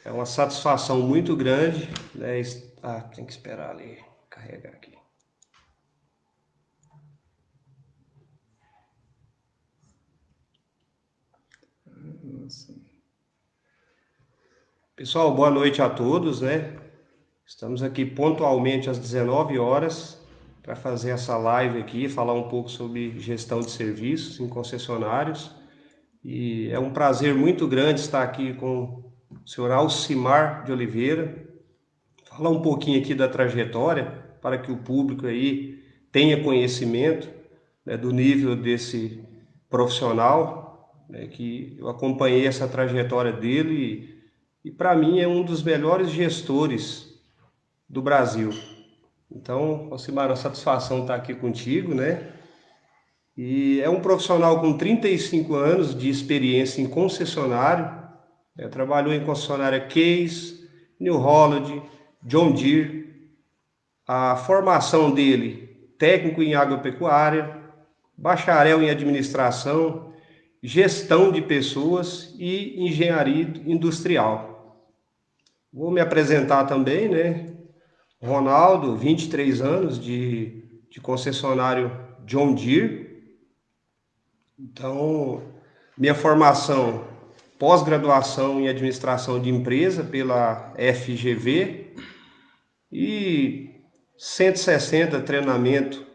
É uma satisfação muito grande, né? Tem que esperar ali carregar aqui. Pessoal, boa noite a todos, né? Estamos aqui pontualmente às 19 horas para fazer essa live aqui, falar um pouco sobre gestão de serviços em concessionários. E é um prazer muito grande estar aqui com o senhor Alcimar de Oliveira, falar um pouquinho aqui da trajetória para que o público aí tenha conhecimento, né, do nível desse profissional, né, que eu acompanhei essa trajetória dele e para mim é um dos melhores gestores do Brasil. Então, Alcimar, uma satisfação estar aqui contigo, né? E é um profissional com 35 anos de experiência em concessionário, né? Trabalhou em concessionária Case, New Holland, John Deere. A formação dele, técnico em agropecuária, bacharel em administração, gestão de pessoas e engenharia industrial. Vou me apresentar também, né? Ronaldo, 23 anos de concessionário John Deere. Então, minha formação, pós-graduação em administração de empresa pela FGV e 160 treinamento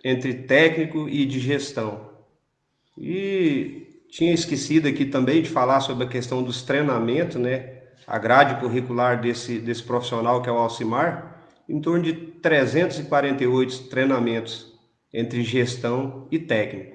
entre técnico e de gestão. E tinha esquecido aqui também de falar sobre a questão dos treinamentos, né? A grade curricular desse profissional que é o Alcimar, em torno de 348 treinamentos entre gestão e técnico.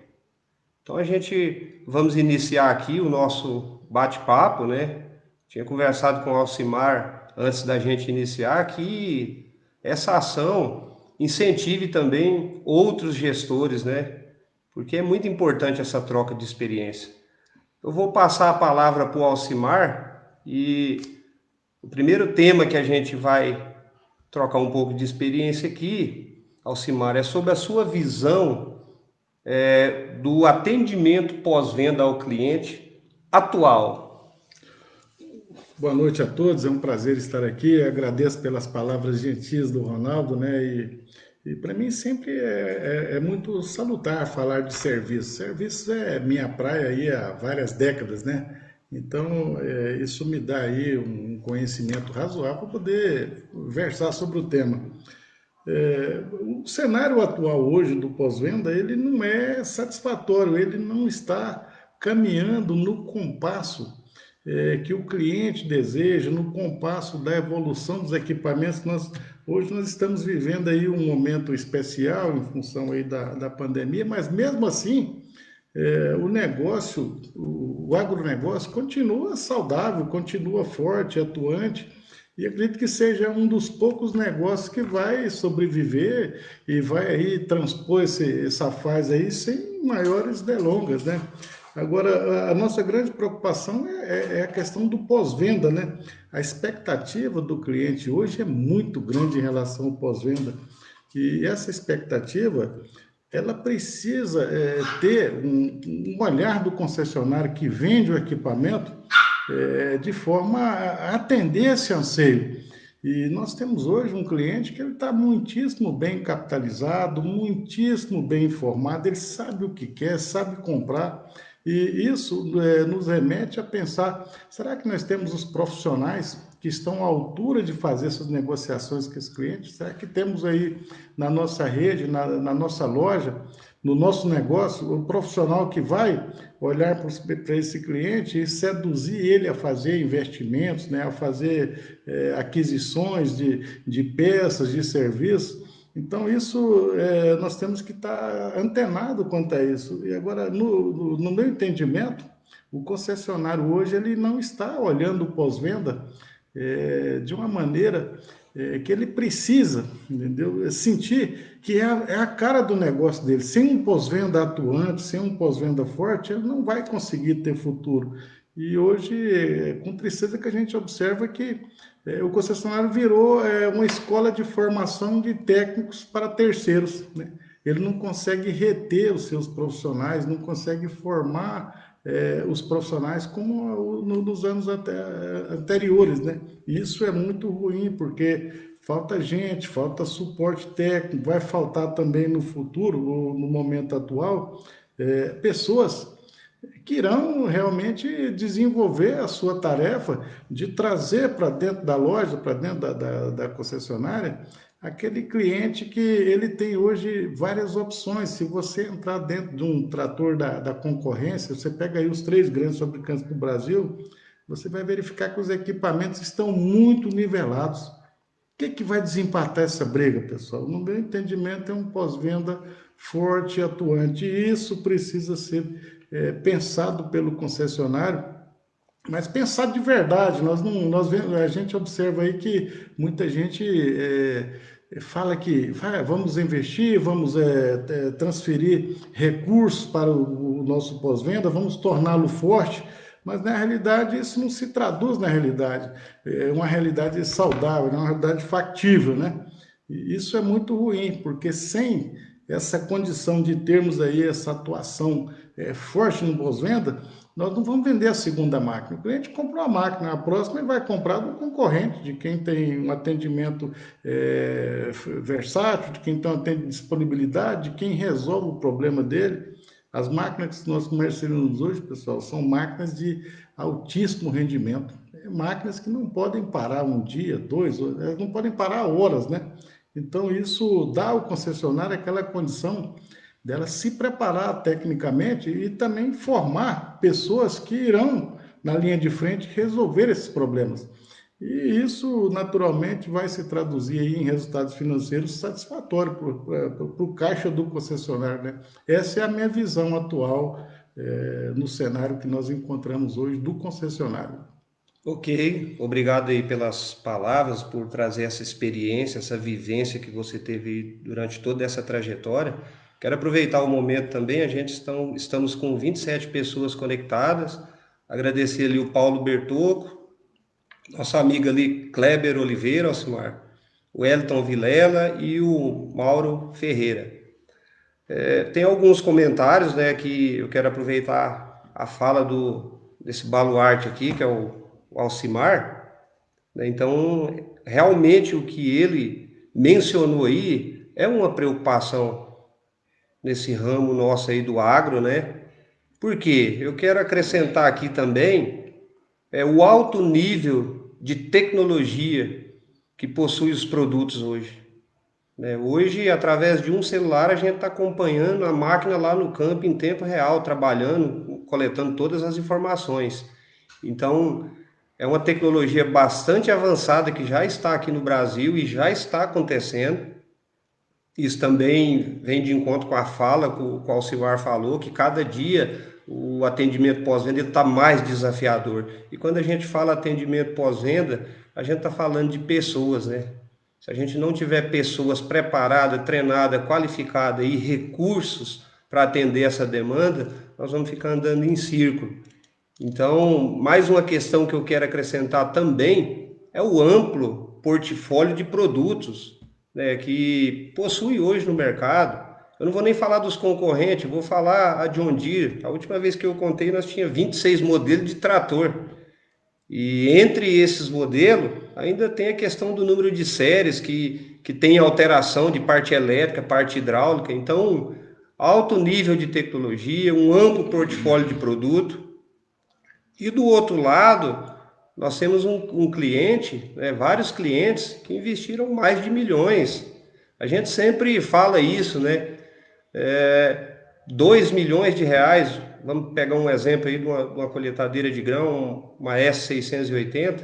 Então a gente vamos iniciar aqui o nosso bate-papo, né? Tinha conversado com o Alcimar antes da gente iniciar que essa ação incentive também outros gestores, né? Porque é muito importante essa troca de experiência. Eu vou passar a palavra para o Alcimar e o primeiro tema que a gente vai trocar um pouco de experiência aqui, Alcimar, é sobre a sua visão do atendimento pós-venda ao cliente atual. Boa noite a todos, é um prazer estar aqui. Agradeço pelas palavras gentis do Ronaldo, né? E para mim sempre é muito salutar falar de serviço. Serviço é minha praia aí há várias décadas, né? Então isso me dá aí um conhecimento razoável para poder versar sobre o tema. O cenário atual hoje do pós-venda, ele não é satisfatório, ele não está caminhando no compasso que o cliente deseja, no compasso da evolução dos equipamentos. Hoje nós estamos vivendo aí um momento especial em função aí da pandemia, mas mesmo assim, o negócio, o agronegócio continua saudável, continua forte, atuante, e acredito que seja um dos poucos negócios que vai sobreviver e vai aí transpor essa fase aí sem maiores delongas, né? Agora, a nossa grande preocupação é a questão do pós-venda, né? A expectativa do cliente hoje é muito grande em relação ao pós-venda. E essa expectativa, ela precisa ter um olhar do concessionário que vende o equipamento de forma a atender esse anseio. E nós temos hoje um cliente que ele está muitíssimo bem capitalizado, muitíssimo bem informado, ele sabe o que quer, sabe comprar. E isso nos remete a pensar, será que nós temos os profissionais que estão à altura de fazer essas negociações com esse cliente? Será que temos aí na nossa rede, na nossa loja, no nosso negócio, o profissional que vai olhar para esse cliente e seduzir ele a fazer investimentos, né, a fazer aquisições de peças, de serviços? Então, isso nós temos que estar antenado quanto a isso. E agora, no meu entendimento, o concessionário hoje ele não está olhando o pós-venda de uma maneira que ele precisa, entendeu? Sentir que é a cara do negócio dele. Sem um pós-venda atuante, sem um pós-venda forte, ele não vai conseguir ter futuro. E hoje, com tristeza que a gente observa que o concessionário virou uma escola de formação de técnicos para terceiros, né? Ele não consegue reter os seus profissionais, não consegue formar os profissionais como nos anos anteriores, né? E isso é muito ruim, porque falta gente, falta suporte técnico, vai faltar também no futuro, no momento atual, pessoas que irão realmente desenvolver a sua tarefa de trazer para dentro da loja, para dentro da concessionária, aquele cliente que ele tem hoje várias opções. Se você entrar dentro de um trator da concorrência, você pega aí os três grandes fabricantes do Brasil, você vai verificar que os equipamentos estão muito nivelados. O que vai desempatar essa briga, pessoal? No meu entendimento, é um pós-venda forte e atuante. E isso precisa ser pensado pelo concessionário, mas pensado de verdade. A gente observa aí que muita gente fala que vamos investir, vamos transferir recursos para o nosso pós-venda, vamos torná-lo forte. Mas na realidade isso não se traduz na realidade. É uma realidade saudável, é uma realidade factível, né? E isso é muito ruim, porque sem essa condição de termos aí essa atuação forte no pós-venda, nós não vamos vender a segunda máquina. O cliente comprou a máquina, a próxima ele vai comprar do concorrente, de quem tem um atendimento versátil, de quem tem uma disponibilidade, de quem resolve o problema dele. As máquinas que nós comercializamos hoje, pessoal, são máquinas de altíssimo rendimento. Máquinas que não podem parar um dia, dois, elas não podem parar horas, né? Então, isso dá ao concessionário aquela condição dela se preparar tecnicamente e também formar pessoas que irão, na linha de frente, resolver esses problemas. E isso, naturalmente, vai se traduzir aí em resultados financeiros satisfatórios para o caixa do concessionário, né? Essa é a minha visão atual no cenário que nós encontramos hoje do concessionário. Ok, obrigado aí pelas palavras, por trazer essa experiência, essa vivência que você teve durante toda essa trajetória. Quero aproveitar o momento também, estamos com 27 pessoas conectadas, agradecer ali o Paulo Bertocco, nossa amiga ali Kleber Oliveira, Alcimar, o Elton Vilela e o Mauro Ferreira. Tem alguns comentários, né, que eu quero aproveitar a fala desse baluarte aqui, que é o Alcimar, né? Então, realmente o que ele mencionou aí é uma preocupação nesse ramo nosso aí do agro, né? Por quê? Eu quero acrescentar aqui também o alto nível de tecnologia que possui os produtos hoje, né? Hoje, através de um celular, a gente está acompanhando a máquina lá no campo em tempo real, trabalhando, coletando todas as informações. Então, é uma tecnologia bastante avançada que já está aqui no Brasil e já está acontecendo. Isso também vem de encontro com a fala que o Alcimar falou, que cada dia o atendimento pós-venda está mais desafiador. E quando a gente fala atendimento pós-venda, a gente está falando de pessoas, né? Se a gente não tiver pessoas preparadas, treinadas, qualificadas e recursos para atender essa demanda, nós vamos ficar andando em círculo. Então, mais uma questão que eu quero acrescentar também é o amplo portfólio de produtos, né, que possui hoje no mercado. Eu não vou nem falar dos concorrentes, vou falar a John Deere. A última vez que eu contei, nós tínhamos 26 modelos de trator. E entre esses modelos, ainda tem a questão do número de séries que tem alteração de parte elétrica, parte hidráulica. Então, alto nível de tecnologia, um amplo portfólio de produto. E do outro lado, nós temos um cliente, né, vários clientes que investiram mais de milhões. A gente sempre fala isso, né? 2 milhões de reais, vamos pegar um exemplo aí de uma colheitadeira de grão, uma S680.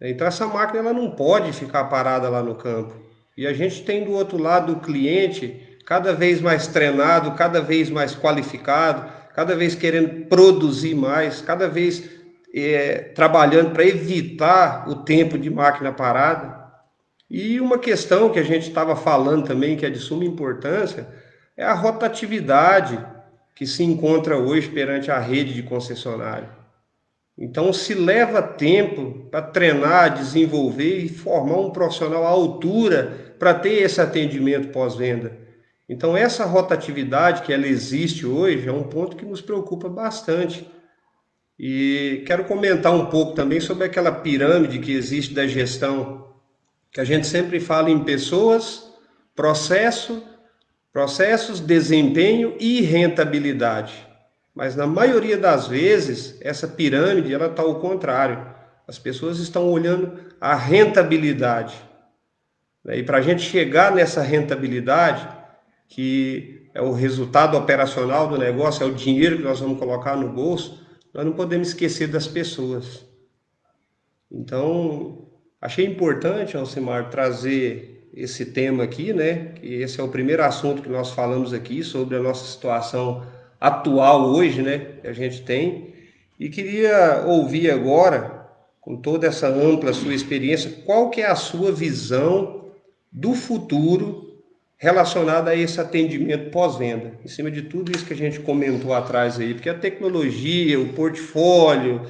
Então essa máquina ela não pode ficar parada lá no campo. E a gente tem do outro lado o cliente cada vez mais treinado, cada vez mais qualificado, cada vez querendo produzir mais, cada vez trabalhando para evitar o tempo de máquina parada. E uma questão que a gente estava falando também, que é de suma importância, é a rotatividade que se encontra hoje perante a rede de concessionário. Então, se leva tempo para treinar, desenvolver e formar um profissional à altura para ter esse atendimento pós-venda. Então, essa rotatividade que ela existe hoje é um ponto que nos preocupa bastante. E quero comentar um pouco também sobre aquela pirâmide que existe da gestão, que a gente sempre fala em pessoas, processo, processos, desempenho e rentabilidade. Mas na maioria das vezes, essa pirâmide ela está ao contrário. As pessoas estão olhando a rentabilidade. E para a gente chegar nessa rentabilidade, que é o resultado operacional do negócio, é o dinheiro que nós vamos colocar no bolso, nós não podemos esquecer das pessoas. Então, achei importante, Alcimar, trazer esse tema aqui, né? Que esse é o primeiro assunto que nós falamos aqui sobre a nossa situação atual hoje, né? Que a gente tem. E queria ouvir agora, com toda essa ampla sua experiência, qual que é a sua visão do futuro relacionado a esse atendimento pós-venda. Em cima de tudo isso que a gente comentou atrás aí, porque a tecnologia, o portfólio,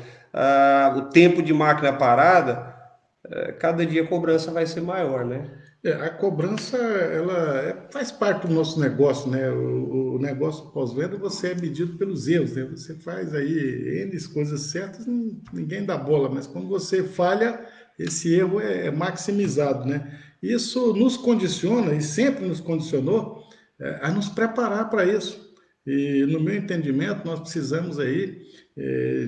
o tempo de máquina parada, cada dia a cobrança vai ser maior, né? A cobrança, ela faz parte do nosso negócio, né? O negócio pós-venda, você é medido pelos erros, né? Você faz aí N coisas certas, ninguém dá bola, mas quando você falha, esse erro é maximizado, né? Isso nos condiciona, e sempre nos condicionou, a nos preparar para isso. E no meu entendimento, nós precisamos aí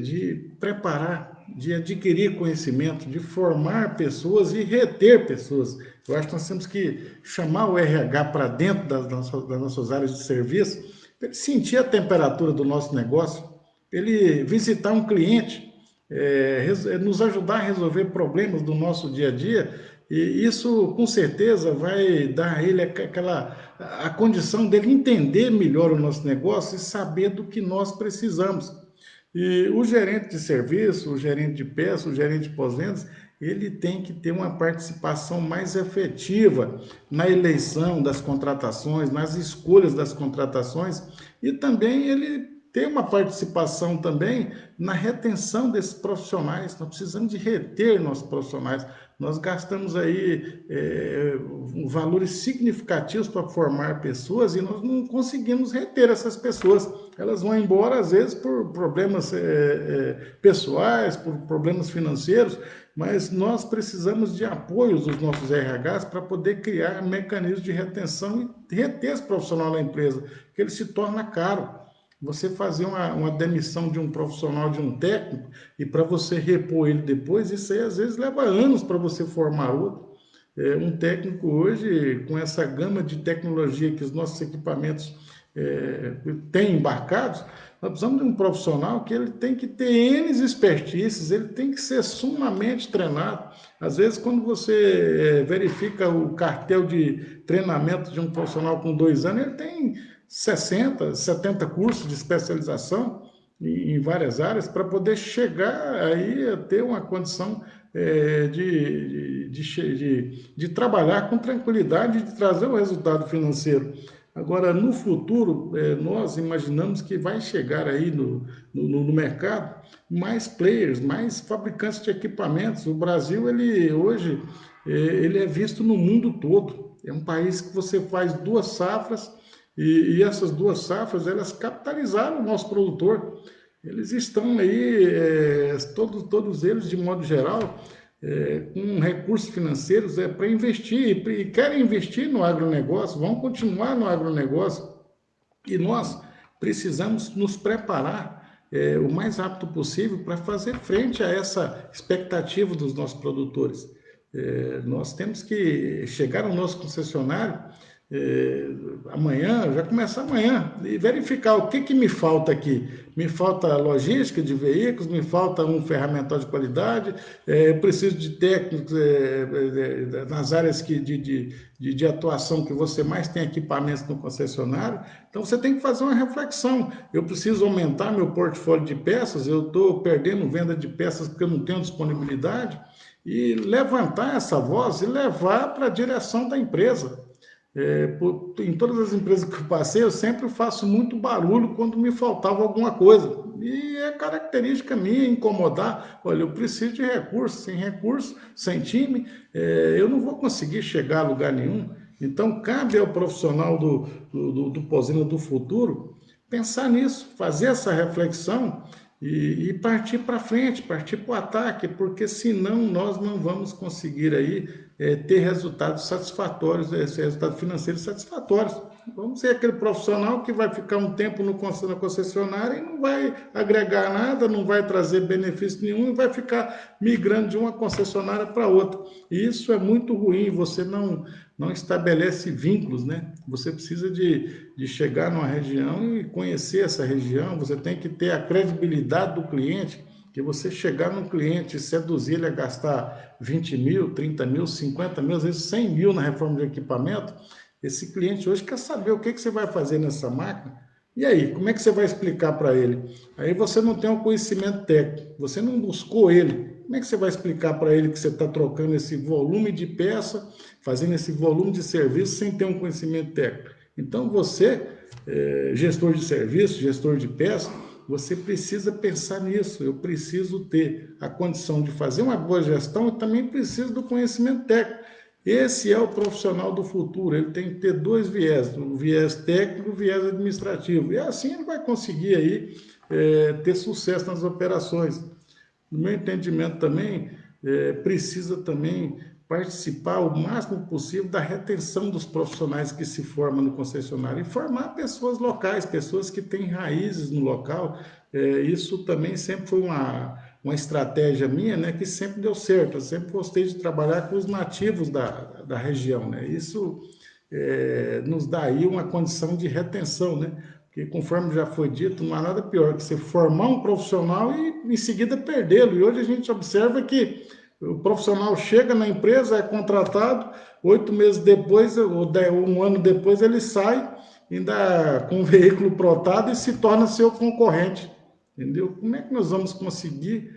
de preparar, de adquirir conhecimento, de formar pessoas e reter pessoas. Eu acho que nós temos que chamar o RH para dentro das nossas áreas de serviço, para ele sentir a temperatura do nosso negócio, ele visitar um cliente, nos ajudar a resolver problemas do nosso dia a dia, e isso com certeza vai dar a ele a condição dele entender melhor o nosso negócio e saber do que nós precisamos. E o gerente de serviço, o gerente de peça, o gerente de pós-vendas, ele tem que ter uma participação mais efetiva na eleição das contratações, nas escolhas das contratações, e também ele tem uma participação também na retenção desses profissionais. Nós precisamos de reter nossos profissionais. Nós gastamos aí valores significativos para formar pessoas e nós não conseguimos reter essas pessoas. Elas vão embora, às vezes, por problemas pessoais, por problemas financeiros, mas nós precisamos de apoio dos nossos RHs para poder criar mecanismos de retenção e reter esse profissional na empresa, que ele se torna caro. Você fazer uma demissão de um profissional, de um técnico, e para você repor ele depois, isso aí às vezes leva anos para você formar outro. Um técnico hoje, com essa gama de tecnologia que os nossos equipamentos têm embarcados, nós precisamos de um profissional que ele tem que ter N expertices, ele tem que ser sumamente treinado. Às vezes, quando você verifica o cartel de treinamento de um profissional com 2 anos, ele tem 60, 70 cursos de especialização em várias áreas para poder chegar aí a ter uma condição de trabalhar com tranquilidade e de trazer o resultado financeiro. Agora, no futuro, nós imaginamos que vai chegar aí no mercado mais players, mais fabricantes de equipamentos. O Brasil, ele hoje, ele é visto no mundo todo. É um país que você faz 2 safras, e essas 2 safras, elas capitalizaram o nosso produtor. Eles estão aí, todos eles, de modo geral, com recursos financeiros para investir, e querem investir no agronegócio, vão continuar no agronegócio. E nós precisamos nos preparar o mais rápido possível para fazer frente a essa expectativa dos nossos produtores. Nós temos que chegar ao nosso concessionário amanhã, já começar amanhã, e verificar o que me falta aqui. Me falta logística de veículos, me falta um ferramental de qualidade, preciso de técnicos nas áreas de atuação que você mais tem equipamentos no concessionário. Então você tem que fazer uma reflexão. Eu preciso aumentar meu portfólio de peças, eu estou perdendo venda de peças porque eu não tenho disponibilidade, e levantar essa voz e levar para a direção da empresa. Em todas as empresas que eu passei, eu sempre faço muito barulho quando me faltava alguma coisa. E é característica minha incomodar. Olha, eu preciso de recurso, sem time, eu não vou conseguir chegar a lugar nenhum. Então, cabe ao profissional do pós-venda do futuro pensar nisso, fazer essa reflexão e partir para frente, partir para o ataque, porque senão nós não vamos conseguir aí ter resultados satisfatórios, esse resultado financeiro satisfatórios. Vamos ser aquele profissional que vai ficar um tempo na concessionária e não vai agregar nada, não vai trazer benefício nenhum e vai ficar migrando de uma concessionária para outra. E isso é muito ruim, você não estabelece vínculos, né? Você precisa de chegar numa região e conhecer essa região, você tem que ter a credibilidade do cliente, que você chegar no cliente e seduzir ele a gastar 20 mil, 30 mil, 50 mil, às vezes 100 mil na reforma de equipamento, esse cliente hoje quer saber o que você vai fazer nessa máquina. E aí, como é que você vai explicar para ele? Aí você não tem um conhecimento técnico, você não buscou ele. Como é que você vai explicar para ele que você está trocando esse volume de peça, fazendo esse volume de serviço sem ter um conhecimento técnico? Então você, gestor de serviço, gestor de peça, você precisa pensar nisso. Eu preciso ter a condição de fazer uma boa gestão e também preciso do conhecimento técnico. Esse é o profissional do futuro, ele tem que ter dois viés, o viés técnico e o viés administrativo. E assim ele vai conseguir aí ter sucesso nas operações. No meu entendimento também, precisa também participar o máximo possível da retenção dos profissionais que se formam no concessionário e formar pessoas locais, pessoas que têm raízes no local. Isso também sempre foi uma estratégia minha, né, que sempre deu certo. Eu sempre gostei de trabalhar com os nativos da região, né? Isso nos dá aí uma condição de retenção, né? Porque, conforme já foi dito, não há nada pior que você formar um profissional e em seguida perdê-lo. E hoje a gente observa que o profissional chega na empresa, é contratado, 8 meses depois, ou um ano depois, ele sai, ainda com o veículo plotado e se torna seu concorrente. Entendeu? Como é que nós vamos conseguir,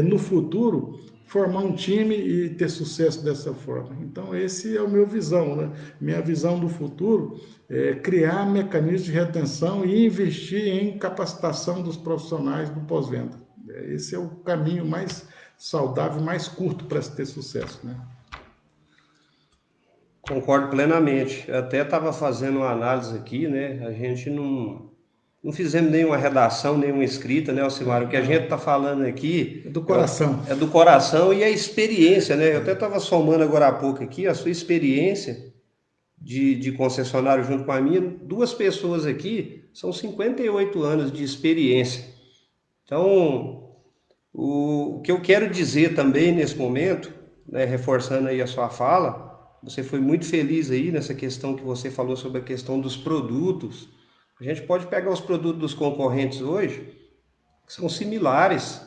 no futuro, formar um time e ter sucesso dessa forma? Então, esse é o meu visão, né? Minha visão do futuro é criar mecanismos de retenção e investir em capacitação dos profissionais do pós-venda. Esse é o caminho mais saudável, mais curto para se ter sucesso, né? Concordo plenamente. Eu até estava fazendo uma análise aqui, né? A gente não fizemos nenhuma redação, nenhuma escrita, né, Alcimar? O que a gente está falando aqui É do coração. é do coração e a experiência, né? Eu até estava somando agora há pouco aqui a sua experiência de concessionário junto com a minha. Duas pessoas aqui são 58 anos de experiência. Então, o que eu quero dizer também nesse momento, né, reforçando aí a sua fala, você foi muito feliz aí nessa questão que você falou sobre a questão dos produtos. A gente pode pegar os produtos dos concorrentes hoje, que são similares.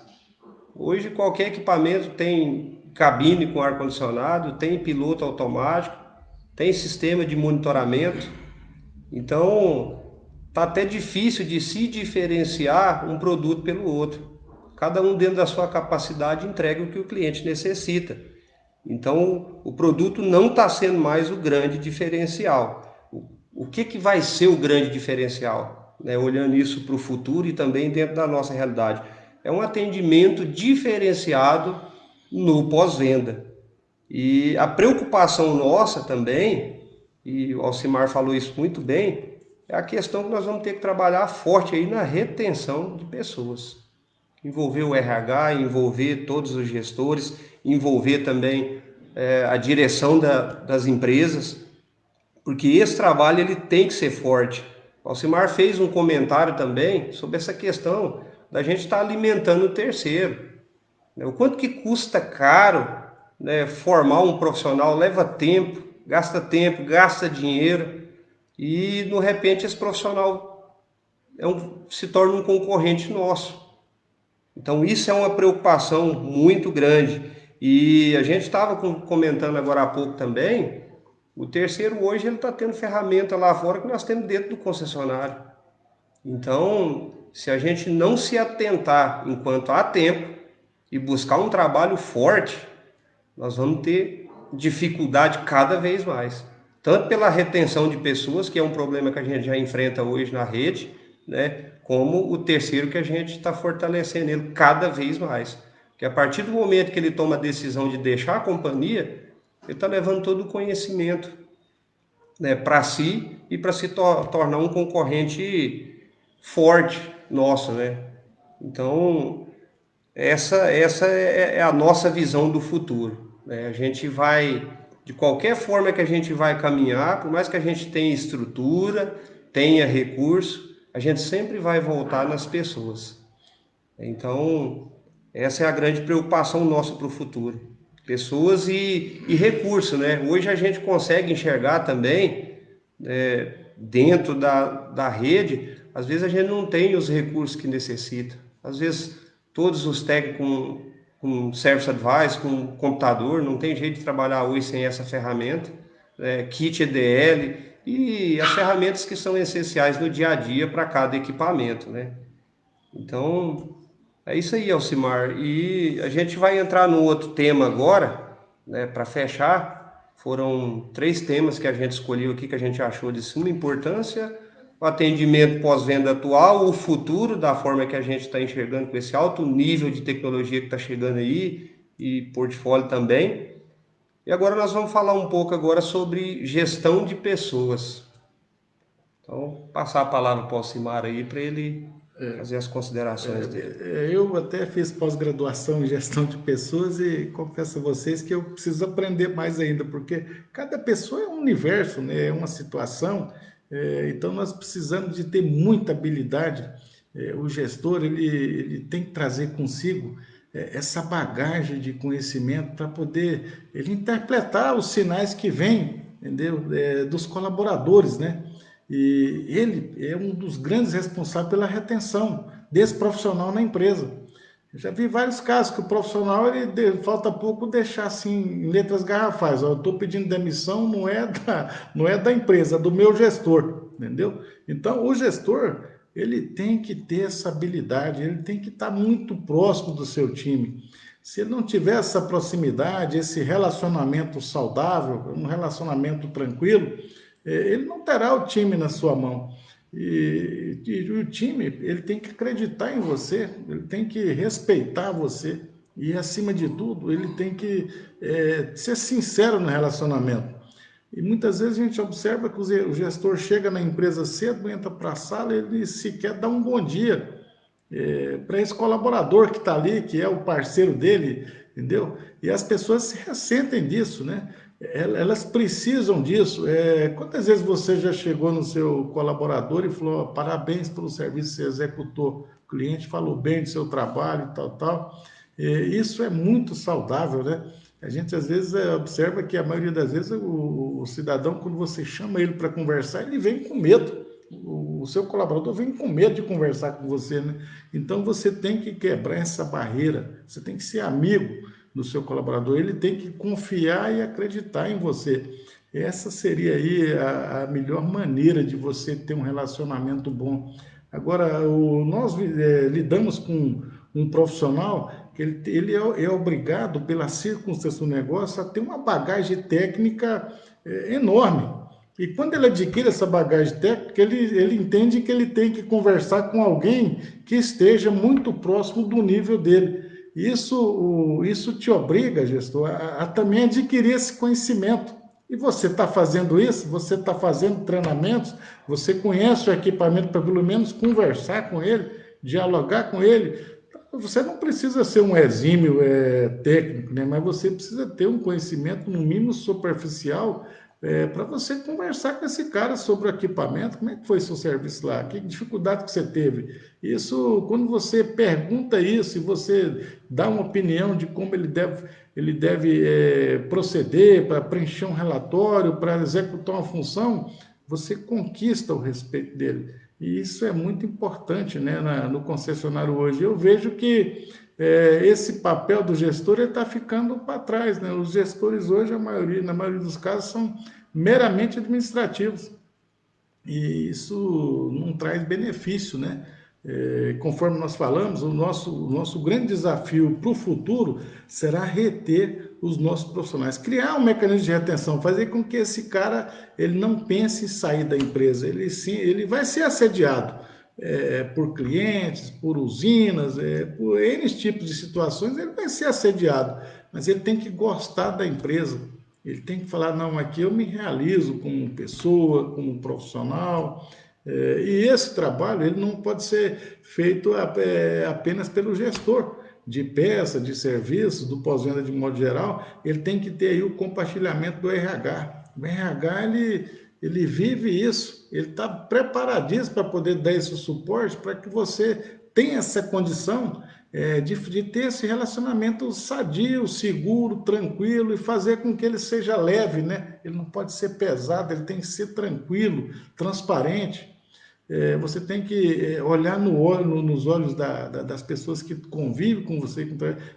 Hoje qualquer equipamento tem cabine com ar-condicionado, tem piloto automático, tem sistema de monitoramento. Então, tá até difícil de se diferenciar um produto pelo outro. Cada um dentro da sua capacidade entrega o que o cliente necessita. Então, o produto não está sendo mais o grande diferencial. O que vai ser o grande diferencial? Né? Olhando isso para o futuro e também dentro da nossa realidade. É um atendimento diferenciado no pós-venda. E a preocupação nossa também, e o Alcimar falou isso muito bem, é a questão que nós vamos ter que trabalhar forte aí na retenção de pessoas. Envolver o RH, envolver todos os gestores, envolver também a direção das empresas, porque esse trabalho ele tem que ser forte. O Alcimar fez um comentário também sobre essa questão da gente estar alimentando o terceiro. O quanto que custa caro, né, formar um profissional, leva tempo, gasta dinheiro, e de repente esse profissional se torna um concorrente nosso. Então isso é uma preocupação muito grande. E a gente estava comentando agora há pouco também, o terceiro hoje ele está tendo ferramenta lá fora que nós temos dentro do concessionário. Então, se a gente não se atentar enquanto há tempo e buscar um trabalho forte, nós vamos ter dificuldade cada vez mais. Tanto pela retenção de pessoas, que é um problema que a gente já enfrenta hoje na rede, né? Como o terceiro que a gente está fortalecendo ele cada vez mais. Porque a partir do momento que ele toma a decisão de deixar a companhia, ele está levando todo o conhecimento. né, para si e para se tornar um concorrente forte nosso, né? Então, essa é a nossa visão do futuro, né? A gente vai, de qualquer forma que a gente vai caminhar, por mais que a gente tenha estrutura, tenha recurso, a gente sempre vai voltar nas pessoas. Então, essa é a grande preocupação nossa para o futuro. Pessoas e recurso, né? Hoje a gente consegue enxergar também, dentro da rede, às vezes a gente não tem os recursos que necessita. Às vezes todos os técnicos com Service Advice, com computador, não tem jeito de trabalhar hoje sem essa ferramenta, kit EDL e as ferramentas que são essenciais no dia a dia para cada equipamento, né? Então, é isso aí, Alcimar. E a gente vai entrar no outro tema agora, né, para fechar. Foram 3 temas que a gente escolheu aqui que a gente achou de suma importância: o atendimento pós-venda atual, o futuro, da forma que a gente está enxergando com esse alto nível de tecnologia que está chegando aí, e portfólio também. E agora nós vamos falar um pouco agora sobre gestão de pessoas. Então, passar a palavra para o Alcimar aí para ele fazer as considerações dele. Eu até fiz pós-graduação em gestão de pessoas e confesso a vocês que eu preciso aprender mais ainda, porque cada pessoa é um universo, né? É uma situação, então nós precisamos de ter muita habilidade. O gestor ele tem que trazer consigo essa bagagem de conhecimento para poder ele interpretar os sinais que vêm, entendeu? Dos colaboradores, né? E ele é um dos grandes responsáveis pela retenção desse profissional na empresa. Eu já vi vários casos que o profissional, falta pouco deixar assim, em letras garrafais: ó, eu estou pedindo demissão, não é da empresa, é do meu gestor, entendeu? Então, o gestor, ele tem que ter essa habilidade, ele tem que estar muito próximo do seu time. Se ele não tiver essa proximidade, esse relacionamento saudável, um relacionamento tranquilo, ele não terá o time na sua mão. E o time, ele tem que acreditar em você, ele tem que respeitar você e, acima de tudo, ele tem que ser sincero no relacionamento. E muitas vezes a gente observa que o gestor chega na empresa cedo, entra para a sala, ele sequer dá um bom dia para esse colaborador que está ali, que é o parceiro dele, entendeu? E as pessoas se ressentem disso, né? Elas precisam disso. Quantas vezes você já chegou no seu colaborador e falou: parabéns pelo serviço que você executou, o cliente falou bem do seu trabalho e tal, tal. Isso é muito saudável, né? A gente às vezes observa que a maioria das vezes o cidadão, quando você chama ele para conversar, ele vem com medo. O seu colaborador vem com medo de conversar com você, né? Então você tem que quebrar essa barreira, você tem que ser amigo do seu colaborador, ele tem que confiar e acreditar em você. Essa seria aí a melhor maneira de você ter um relacionamento bom. Agora, nós lidamos com um profissional que ele é obrigado, pela circunstância do negócio, a ter uma bagagem técnica enorme. E quando ele adquire essa bagagem técnica, ele entende que ele tem que conversar com alguém que esteja muito próximo do nível dele. Isso te obriga, gestor, a também adquirir esse conhecimento. E você está fazendo isso, você está fazendo treinamentos, você conhece o equipamento para pelo menos conversar com ele, dialogar com ele. Você não precisa ser um exímio técnico, né? Mas você precisa ter um conhecimento, no mínimo superficial, para você conversar com esse cara sobre o equipamento. Como é que foi seu serviço lá? Que dificuldade que você teve? Isso, quando você pergunta isso e você dá uma opinião de como ele deve proceder para preencher um relatório, para executar uma função, você conquista o respeito dele. E isso é muito importante, né, no concessionário hoje. Eu vejo que esse papel do gestor está ficando para trás, né? Os gestores hoje, na maioria dos casos, são meramente administrativos. E isso não traz benefício, né? Conforme nós falamos, o nosso grande desafio para o futuro será reter os nossos profissionais, criar um mecanismo de retenção, fazer com que esse cara ele não pense em sair da empresa, ele vai ser assediado por clientes, por usinas, por N tipos de situações, ele vai ser assediado, mas ele tem que gostar da empresa, Ele tem que falar, não, aqui eu me realizo como pessoa, como profissional. E esse trabalho ele não pode ser feito apenas pelo gestor de peça, de serviço, do pós-venda de modo geral. Ele tem que ter aí o compartilhamento do RH. O RH, ele vive isso, ele está preparadíssimo para poder dar esse suporte para que você tenha essa condição de ter esse relacionamento sadio, seguro, tranquilo e fazer com que ele seja leve, né? Ele não pode ser pesado, ele tem que ser tranquilo, transparente. Você tem que olhar nos olhos das pessoas que convivem com você,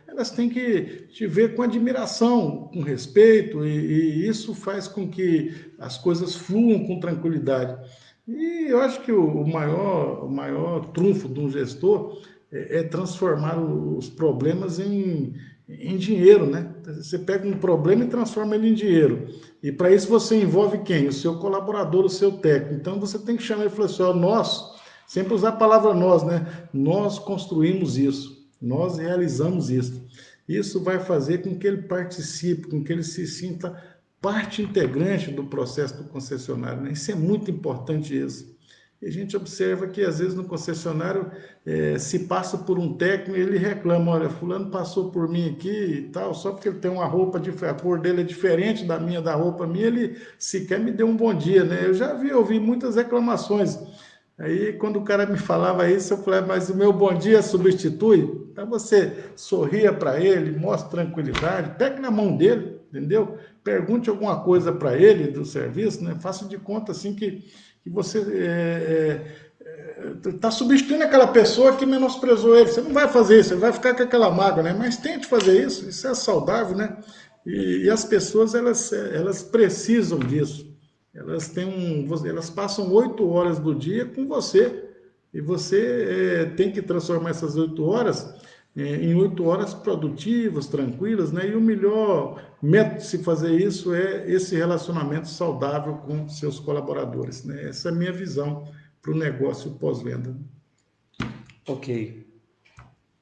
elas têm que te ver com admiração, com respeito, e isso faz com que as coisas fluam com tranquilidade. E eu acho que o maior trunfo de um gestor é transformar os problemas em dinheiro, né? Você pega um problema e transforma ele em dinheiro. E para isso você envolve quem? O seu colaborador, o seu técnico. Então você tem que chamar ele e falar assim, ó, nós, sempre usar a palavra nós, né? Nós construímos isso, nós realizamos isso. Isso vai fazer com que ele participe, com que ele se sinta parte integrante do processo do concessionário, né? Isso é muito importante isso. E a gente observa que às vezes no concessionário se passa por um técnico e ele reclama, olha, fulano passou por mim aqui e tal, só porque ele tem uma roupa diferente, a cor dele é diferente da minha, da roupa minha, ele sequer me deu um bom dia, né? Eu já ouvi muitas reclamações. Aí quando o cara me falava isso, eu falei, mas o meu bom dia substitui? Então você sorria para ele, mostre tranquilidade, pegue na mão dele, entendeu? Pergunte alguma coisa para ele do serviço, né? Faça de conta assim que você está substituindo aquela pessoa que menosprezou ele. Você não vai fazer isso, ele vai ficar com aquela mágoa, né? Mas tente fazer isso é saudável, né? E as pessoas, elas precisam disso. Elas passam 8 horas do dia com você, e você tem que transformar essas 8 horas em 8 horas produtivas, tranquilas, né? E o melhor método de se fazer isso é esse relacionamento saudável com seus colaboradores, né? Essa é a minha visão para o negócio pós-venda. Ok.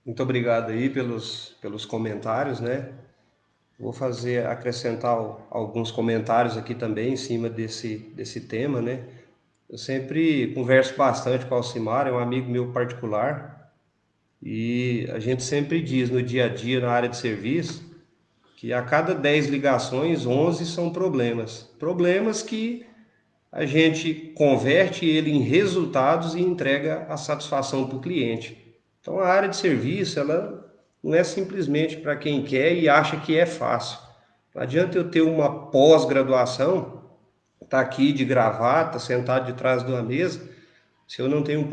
Muito obrigado aí pelos comentários, né? Vou acrescentar alguns comentários aqui também em cima desse tema, né? Eu sempre converso bastante com o Alcimar, é um amigo meu particular, e a gente sempre diz no dia a dia, na área de serviço, que a cada 10 ligações, 11 são problemas. Problemas que a gente converte ele em resultados e entrega a satisfação para o cliente. Então a área de serviço, ela não é simplesmente para quem quer e acha que é fácil. Não adianta eu ter uma pós-graduação, estar aqui de gravata, sentado de trás de uma mesa, se eu não tenho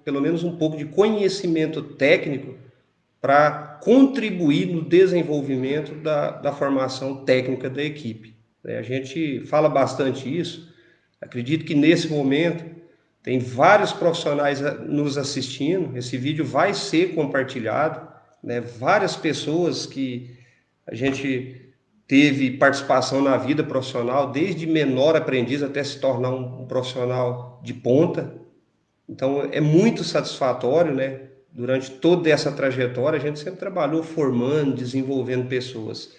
pelo menos um pouco de conhecimento técnico para contribuir no desenvolvimento da formação técnica da equipe. A gente fala bastante isso. Acredito que nesse momento tem vários profissionais nos assistindo. Esse vídeo vai ser compartilhado, né? Várias pessoas que a gente teve participação na vida profissional, desde menor aprendiz até se tornar um profissional de ponta. Então é muito satisfatório, né? Durante toda essa trajetória, a gente sempre trabalhou formando, desenvolvendo pessoas.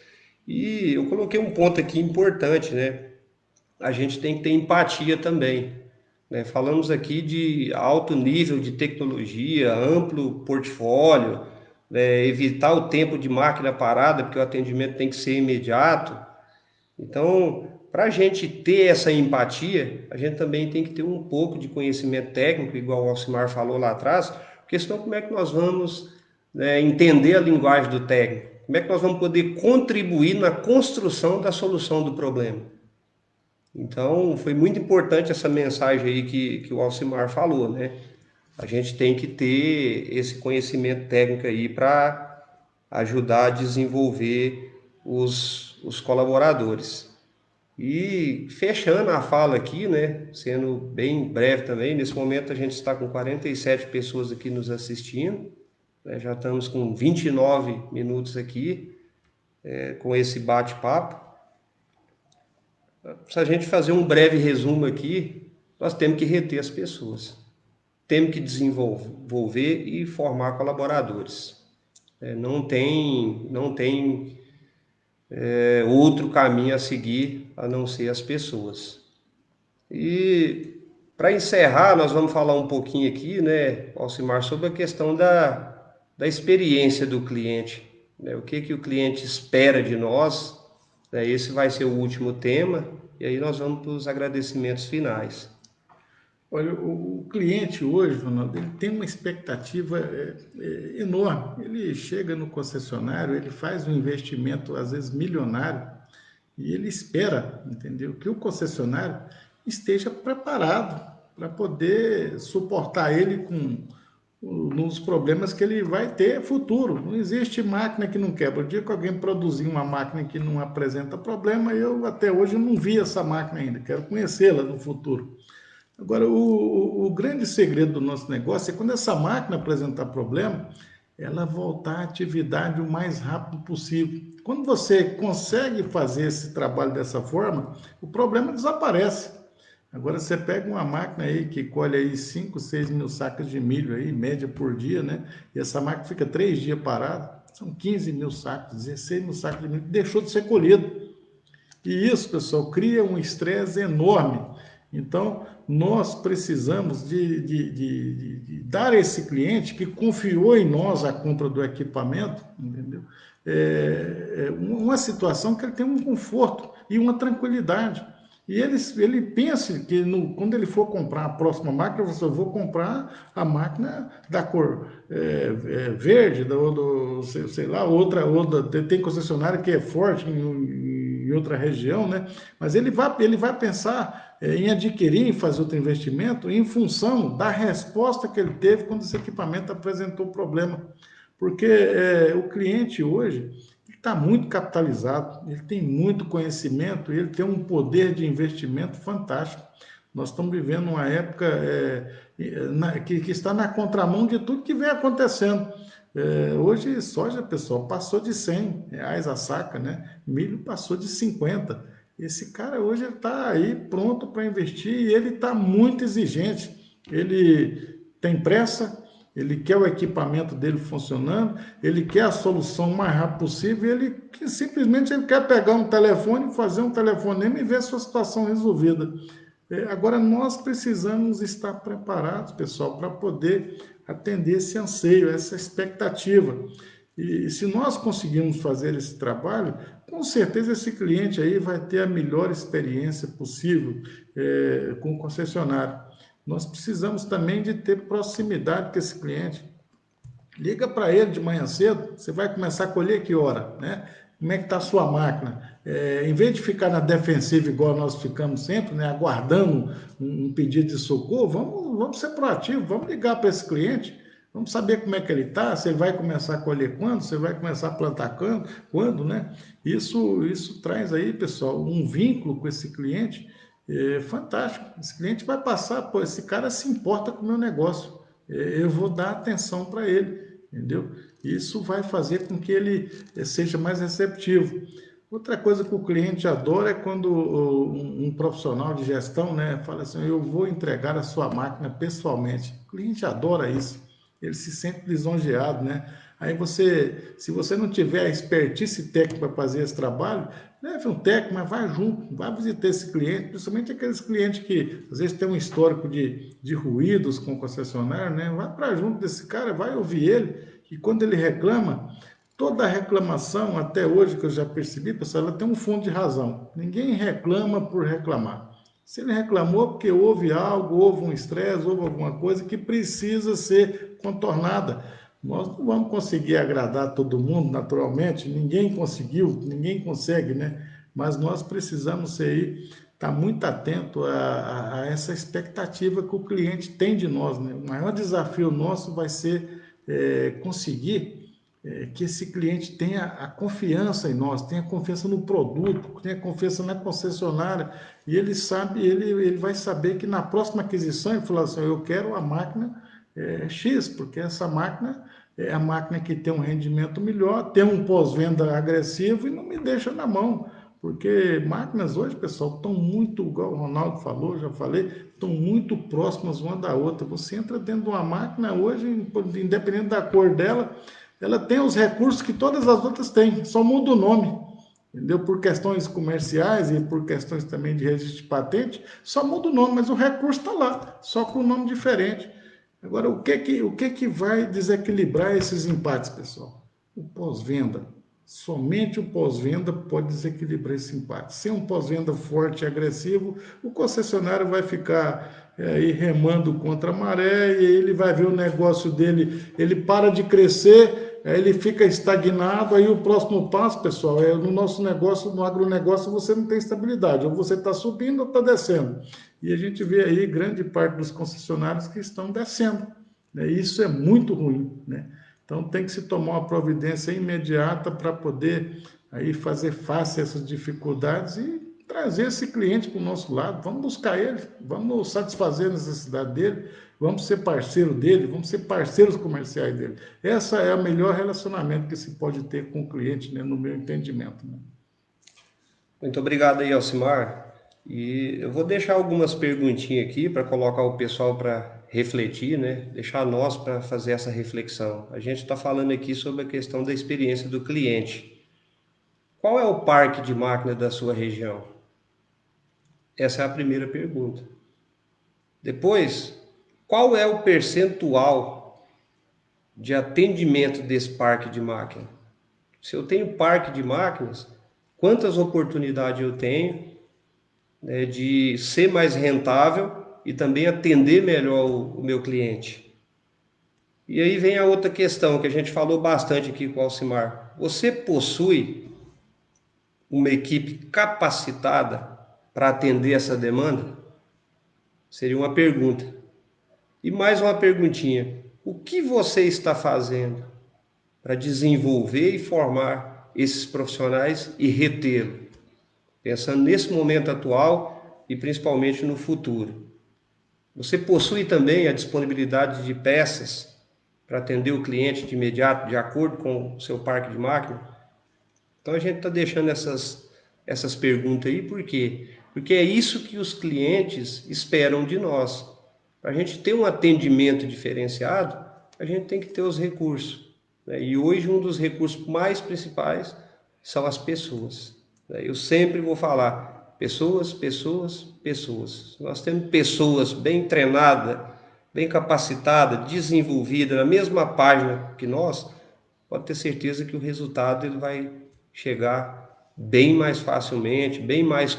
E eu coloquei um ponto aqui importante, né? A gente tem que ter empatia também, né? Falamos aqui de alto nível de tecnologia, amplo portfólio, né? Evitar o tempo de máquina parada, porque o atendimento tem que ser imediato. Então, para a gente ter essa empatia, a gente também tem que ter um pouco de conhecimento técnico, igual o Alcimar falou lá atrás, porque senão como é que nós vamos, né, entender a linguagem do técnico? Como é que nós vamos poder contribuir na construção da solução do problema? Então, foi muito importante essa mensagem aí que o Alcimar falou, né? A gente tem que ter esse conhecimento técnico aí para ajudar a desenvolver os colaboradores. E fechando a fala aqui, né, sendo bem breve também, nesse momento a gente está com 47 pessoas aqui nos assistindo, né, já estamos com 29 minutos aqui, com esse bate-papo. Se a gente fazer um breve resumo aqui, nós temos que reter as pessoas, temos que desenvolver e formar colaboradores. Não tem outro caminho a seguir a não ser as pessoas. E para encerrar, nós vamos falar um pouquinho aqui, né, Alcimar, sobre a questão da experiência do cliente, né? O que o cliente espera de nós, né? Esse vai ser o último tema, e aí nós vamos para os agradecimentos finais. Olha, o cliente hoje, Ronaldo, ele tem uma expectativa enorme. Ele chega no concessionário, ele faz um investimento, às vezes milionário, e ele espera, entendeu? Que o concessionário esteja preparado para poder suportar ele nos problemas que ele vai ter futuro. Não existe máquina que não quebra. O dia que alguém produzir uma máquina que não apresenta problema, eu até hoje não vi essa máquina ainda. Quero conhecê-la no futuro. Agora, o grande segredo do nosso negócio é quando essa máquina apresentar problema, ela voltar à atividade o mais rápido possível. Quando você consegue fazer esse trabalho dessa forma, o problema desaparece. Agora você pega uma máquina aí que colhe aí 5, 6 mil sacas de milho aí, média por dia, né? E essa máquina fica 3 dias parada, são 15 mil sacos, 16 mil sacos de milho que deixou de ser colhido. E isso, pessoal, cria um estresse enorme. Então, nós precisamos de dar a esse cliente que confiou em nós a compra do equipamento, entendeu? Uma situação que ele tem um conforto e uma tranquilidade. E ele pensa que quando ele for comprar a próxima máquina, eu vou comprar a máquina da cor verde, sei lá, outra, tem concessionária que é forte em outra região, né? Mas ele vai pensar em adquirir, em fazer outro investimento em função da resposta que ele teve quando esse equipamento apresentou problema. Porque o cliente hoje está muito capitalizado, ele tem muito conhecimento, ele tem um poder de investimento fantástico. Nós estamos vivendo uma época que está na contramão de tudo que vem acontecendo. Hoje, soja, pessoal, passou de R$ 100 a saca, né? Milho passou de 50. Esse cara hoje está aí pronto para investir e ele está muito exigente. Ele tem pressa, ele quer o equipamento dele funcionando, ele quer a solução o mais rápido possível, simplesmente ele quer pegar um telefone, fazer um telefonema e ver a sua situação resolvida. Agora, nós precisamos estar preparados, pessoal, para poder atender esse anseio, essa expectativa. E se nós conseguirmos fazer esse trabalho, com certeza esse cliente aí vai ter a melhor experiência possível com o concessionário. Nós precisamos também de ter proximidade com esse cliente. Liga para ele de manhã cedo, você vai começar a colher que hora, né? Como é que está a sua máquina? Em vez de ficar na defensiva igual nós ficamos sempre, né, aguardando um pedido de socorro, vamos ser proativos, vamos ligar para esse cliente, vamos saber como é que ele está, você vai começar a colher quando, você vai começar a plantar quando, né? Isso traz aí, pessoal, um vínculo com esse cliente fantástico. Esse cliente vai passar, pô, esse cara se importa com o meu negócio, eu vou dar atenção para ele, entendeu? Isso vai fazer com que ele seja mais receptivo. Outra coisa que o cliente adora é quando um profissional de gestão, né, fala assim, eu vou entregar a sua máquina pessoalmente. O cliente adora isso, ele se sente lisonjeado, né? Aí se você não tiver a expertise técnica para fazer esse trabalho, leve um técnico, mas vai junto, vai visitar esse cliente, principalmente aqueles clientes que às vezes tem um histórico de ruídos com o concessionário, né? Vai para junto desse cara, vai ouvir ele, e quando ele reclama, toda reclamação, até hoje que eu já percebi, pessoal, ela tem um fundo de razão. Ninguém reclama por reclamar. Se ele reclamou porque houve algo, houve um estresse, houve alguma coisa que precisa ser contornada. Nós não vamos conseguir agradar todo mundo, naturalmente, ninguém conseguiu, ninguém consegue, né? Mas nós precisamos estar muito atento a essa expectativa que o cliente tem de nós, né? O maior desafio nosso vai ser conseguir que esse cliente tenha a confiança em nós, tenha confiança no produto, tenha confiança na concessionária, e ele vai saber que na próxima aquisição ele falar assim, eu quero a máquina X, porque essa máquina é a máquina que tem um rendimento melhor, tem um pós-venda agressivo e não me deixa na mão. Porque máquinas hoje, pessoal, estão muito, igual o Ronaldo falou, já falei, estão muito próximas uma da outra. Você entra dentro de uma máquina hoje, independente da cor dela, ela tem os recursos que todas as outras têm, só muda o nome. entendeu? Por questões comerciais e por questões também de registro de patente, só muda o nome, mas o recurso está lá, só com um nome diferente. Agora, o que vai desequilibrar esses empates, pessoal? O pós-venda. Somente o pós-venda pode desequilibrar esse empate. Sem um pós-venda forte e agressivo, o concessionário vai ficar aí remando contra a maré e ele vai ver o negócio dele, ele para de crescer, aí ele fica estagnado. Aí o próximo passo, pessoal, é no nosso negócio, no agronegócio, você não tem estabilidade, ou você está subindo ou está descendo. E a gente vê aí grande parte dos concessionários que estão descendo, né? Isso é muito ruim, né? Então tem que se tomar uma providência imediata para poder aí fazer face a essas dificuldades e trazer esse cliente para o nosso lado. Vamos buscar ele, vamos satisfazer a necessidade dele, vamos ser parceiro dele, vamos ser parceiros comerciais dele. Essa é o melhor relacionamento que se pode ter com o cliente, né, no meu entendimento, né? Muito obrigado aí, Alcimar. E eu vou deixar algumas perguntinhas aqui para colocar o pessoal para refletir, né? Deixar nós para fazer essa reflexão. A gente está falando aqui sobre a questão da experiência do cliente. Qual é o parque de máquina da sua região? Essa é a primeira pergunta. Depois, qual é o percentual de atendimento desse parque de máquina? Se eu tenho parque de máquinas, quantas oportunidades eu tenho, né, de ser mais rentável e também atender melhor o meu cliente? E aí vem a outra questão que a gente falou bastante aqui com o Alcimar. Você possui uma equipe capacitada para atender essa demanda? Seria uma pergunta. E mais uma perguntinha. O que você está fazendo para desenvolver e formar esses profissionais e retê-los? Pensando nesse momento atual e principalmente no futuro. Você possui também a disponibilidade de peças para atender o cliente de imediato, de acordo com o seu parque de máquina? Então a gente está deixando essas perguntas aí, por quê? Porque é isso que os clientes esperam de nós. Para a gente ter um atendimento diferenciado, a gente tem que ter os recursos, né? E hoje um dos recursos mais principais são as pessoas, né? Eu sempre vou falar, pessoas, pessoas, pessoas. Nós temos pessoas bem treinadas, bem capacitadas, desenvolvidas, na mesma página que nós, pode ter certeza que o resultado ele vai chegar bem mais facilmente, bem mais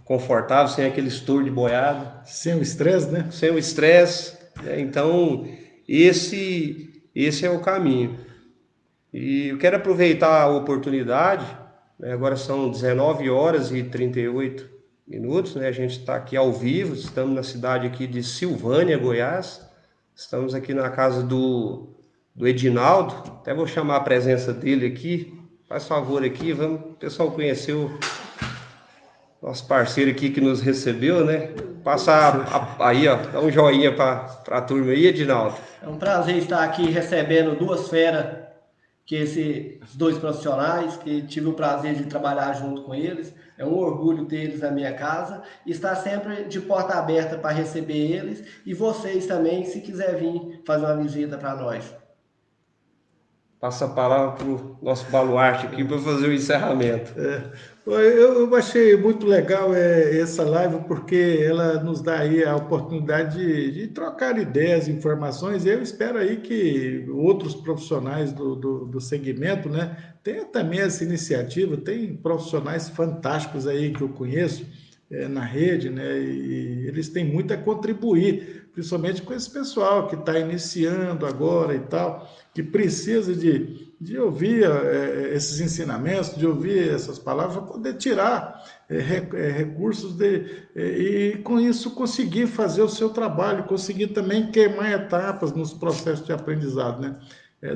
confortável, sem aquele estouro de boiada, Sem o estresse, né? sem o estresse, né? Então, esse é o caminho. E eu quero aproveitar a oportunidade, né? Agora são 19 horas e 38 minutos, né? A gente está aqui ao vivo, estamos na cidade aqui de Silvânia, Goiás. Estamos aqui na casa do Edinaldo, até vou chamar a presença dele aqui. Faz favor aqui, vamos, o pessoal conheceu nosso parceiro aqui que nos recebeu, né? Passa aí, ó, dá um joinha para a turma aí, Edinaldo. É um prazer estar aqui recebendo duas feras, que esses dois profissionais, que tive o prazer de trabalhar junto com eles. É um orgulho ter eles na minha casa. Estar sempre de porta aberta para receber eles e vocês também, se quiser vir fazer uma visita para nós. Passa a palavra para o nosso baluarte aqui para fazer o encerramento. Eu achei muito legal essa live, porque ela nos dá aí a oportunidade de trocar ideias, informações, e eu espero aí que outros profissionais do segmento, né, tenham também essa iniciativa. Tem profissionais fantásticos aí que eu conheço na rede, né, e eles têm muito a contribuir, principalmente com esse pessoal que está iniciando agora e tal, que precisa de ouvir esses ensinamentos, de ouvir essas palavras, para poder tirar recursos e com isso conseguir fazer o seu trabalho, conseguir também queimar etapas nos processos de aprendizado, né?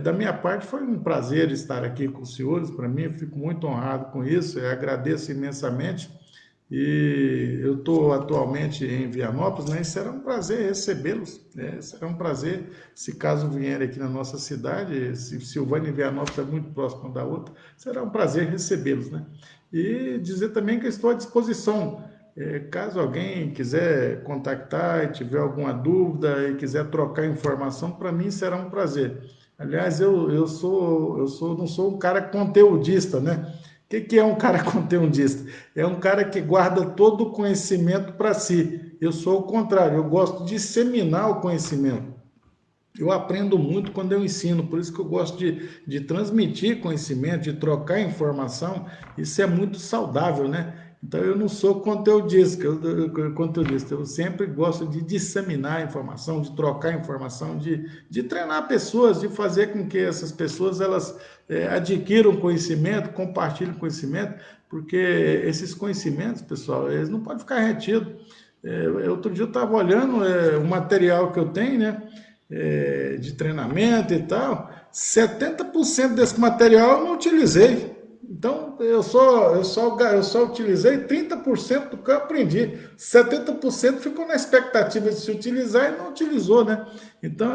Da minha parte foi um prazer estar aqui com os senhores, para mim eu fico muito honrado com isso, eu agradeço imensamente. E eu estou atualmente em Vianópolis, né? E será um prazer recebê-los, né? Será um prazer, se caso vierem aqui na nossa cidade, se Silvânia e Vianópolis é muito próximo da outra, será um prazer recebê-los, né? E dizer também que estou à disposição, caso alguém quiser contactar e tiver alguma dúvida e quiser trocar informação, para mim será um prazer. Aliás, eu não sou um cara conteudista, né? que é um cara conteudista? É um cara que guarda todo o conhecimento para si. Eu sou o contrário, eu gosto de disseminar o conhecimento. Eu aprendo muito quando eu ensino, por isso que eu gosto de transmitir conhecimento, de trocar informação. Isso é muito saudável, né? Então eu não sou conteudista, eu sempre gosto de disseminar informação, de trocar informação, de treinar pessoas, de fazer com que essas pessoas elas adquiram conhecimento, compartilhem conhecimento, porque esses conhecimentos, pessoal, eles não podem ficar retidos. Outro dia eu estava olhando o material que eu tenho, né? De treinamento e tal, 70% desse material eu não utilizei. Então, eu só utilizei 30% do que eu aprendi. 70% ficou na expectativa de se utilizar e não utilizou, né? Então,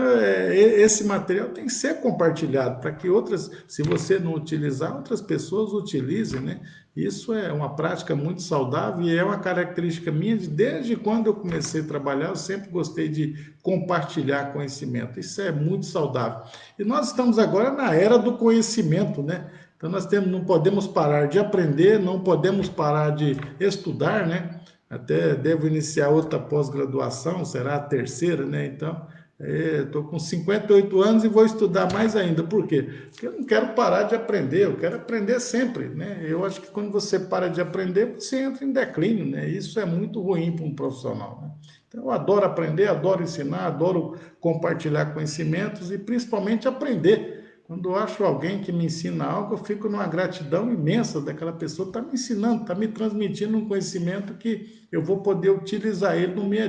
esse material tem que ser compartilhado para que outras, se você não utilizar, outras pessoas utilizem, né? Isso é uma prática muito saudável e é uma característica minha desde quando eu comecei a trabalhar, eu sempre gostei de compartilhar conhecimento. Isso é muito saudável. E nós estamos agora na era do conhecimento, né? Então não podemos parar de aprender, não podemos parar de estudar, né? Até devo iniciar outra pós-graduação, será a terceira, né? Então, estou com 58 anos e vou estudar mais ainda. Por quê? Porque eu não quero parar de aprender, eu quero aprender sempre, né? Eu acho que quando você para de aprender, você entra em declínio, né? Isso é muito ruim para um profissional, né? Então, eu adoro aprender, adoro ensinar, adoro compartilhar conhecimentos e principalmente aprender. Quando eu acho alguém que me ensina algo, eu fico numa gratidão imensa daquela pessoa que está me ensinando, está me transmitindo um conhecimento que eu vou poder utilizar ele no meu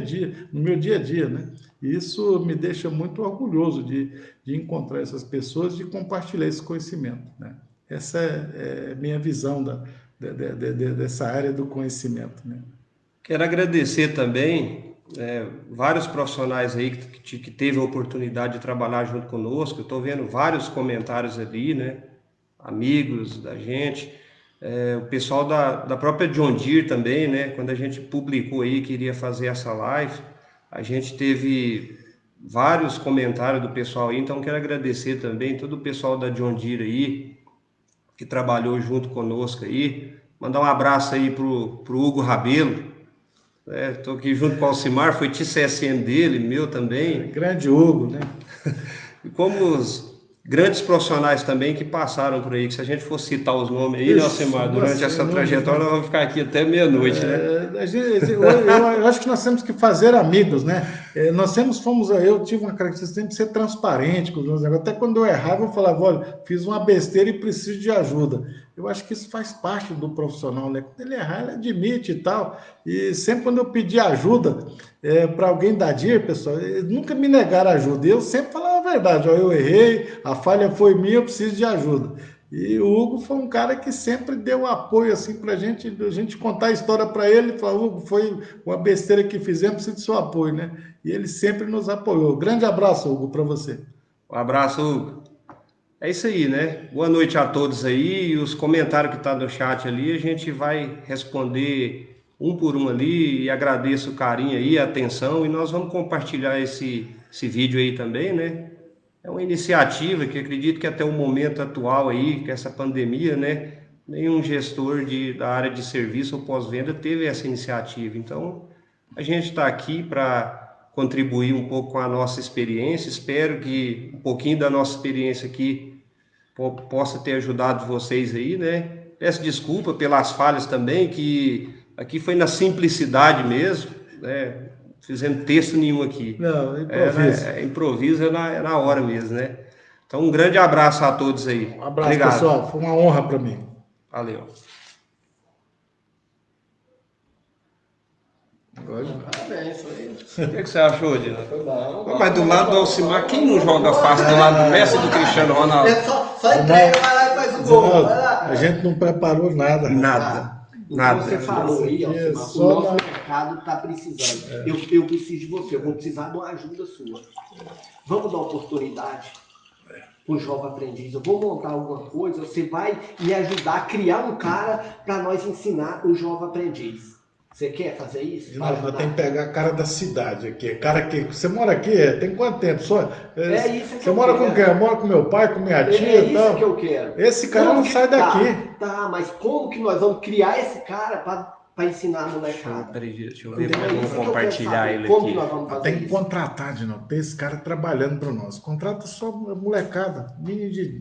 dia a dia, né? E isso me deixa muito orgulhoso de encontrar essas pessoas, de compartilhar esse conhecimento, né? Essa é a minha visão dessa área do conhecimento, né? Quero agradecer também vários profissionais aí que teve a oportunidade de trabalhar junto conosco. Eu estou vendo vários comentários ali, né? Amigos da gente, o pessoal da própria John Deere também, né? Quando a gente publicou aí que iria fazer essa live, a gente teve vários comentários do pessoal aí, então quero agradecer também todo o pessoal da John Deere aí, que trabalhou junto conosco aí. Mandar um abraço aí pro Hugo Rabelo. Estou aqui junto com o Alcimar, foi TCSM dele, meu também. Grande Hugo, né? E como os grandes profissionais também que passaram por aí, que se a gente for citar os nomes aí, né, Alcimar, durante essa trajetória, nós vamos ficar aqui até meia-noite, né? Eu acho que nós temos que fazer amigos, né? Eu tive uma característica de ser transparente com os meus negócios. Até quando eu errava, eu falava, olha, fiz uma besteira e preciso de ajuda. Eu acho que isso faz parte do profissional, né? Quando ele errar, ele admite e tal. E sempre quando eu pedi ajuda para alguém da DIR, pessoal, eles nunca me negaram ajuda. E eu sempre falava a verdade, ó, eu errei, a falha foi minha, eu preciso de ajuda. E o Hugo foi um cara que sempre deu apoio assim para a gente contar a história para ele, falar, Hugo, foi uma besteira que fizemos, preciso do seu apoio, né? E ele sempre nos apoiou. Grande abraço, Hugo, para você. Um abraço, Hugo. É isso aí, né? Boa noite a todos aí. E os comentários que estão no chat ali, a gente vai responder um por um ali. E agradeço o carinho aí, a atenção. E nós vamos compartilhar esse vídeo aí também, né? É uma iniciativa que acredito que até o momento atual aí, com essa pandemia, né? Nenhum gestor da área de serviço ou pós-venda teve essa iniciativa. Então, a gente está aqui para contribuir um pouco com a nossa experiência. Espero que um pouquinho da nossa experiência aqui possa ter ajudado vocês aí, né? Peço desculpa pelas falhas também, que aqui foi na simplicidade mesmo, né? Fizendo texto nenhum aqui. Não, improviso. Improviso é na hora mesmo, né? Então, um grande abraço a todos aí. Um abraço, obrigado. Pessoal. Foi uma honra para mim. Valeu. Parabéns, foi. O que você achou, Dina? Foi bom. Mas do lado do Alcimar, quem não joga fácil do lado do Messi e do Cristiano Ronaldo? Só entrega, vai lá e faz o gol. Vai lá. A gente não preparou nada. Nada. Você falou aí, Alcimar, o nosso mercado está precisando. Eu preciso de você, eu vou precisar de uma ajuda sua. Vamos dar oportunidade para o jovem aprendiz. Eu vou montar alguma coisa, você vai me ajudar a criar um cara para nós ensinar o jovem aprendiz. Você quer fazer isso? Nós temos que pegar a cara da cidade aqui. Cara que você mora aqui, tem quanto tempo? Só, isso que você eu mora quero. com quem? Eu moro com meu pai, com minha tia É e tal. isso que eu quero. Esse cara não sai daqui. Tá, mas como que nós vamos criar esse cara para ensinar a molecada? Peraí, deixa eu ver Entendeu? como eu Isso vou que eu quero compartilhar saber. ele Como que aqui. nós vamos fazer Tem que isso? contratar de novo. Tem esse cara trabalhando para nós. Contrata só molecada, menino de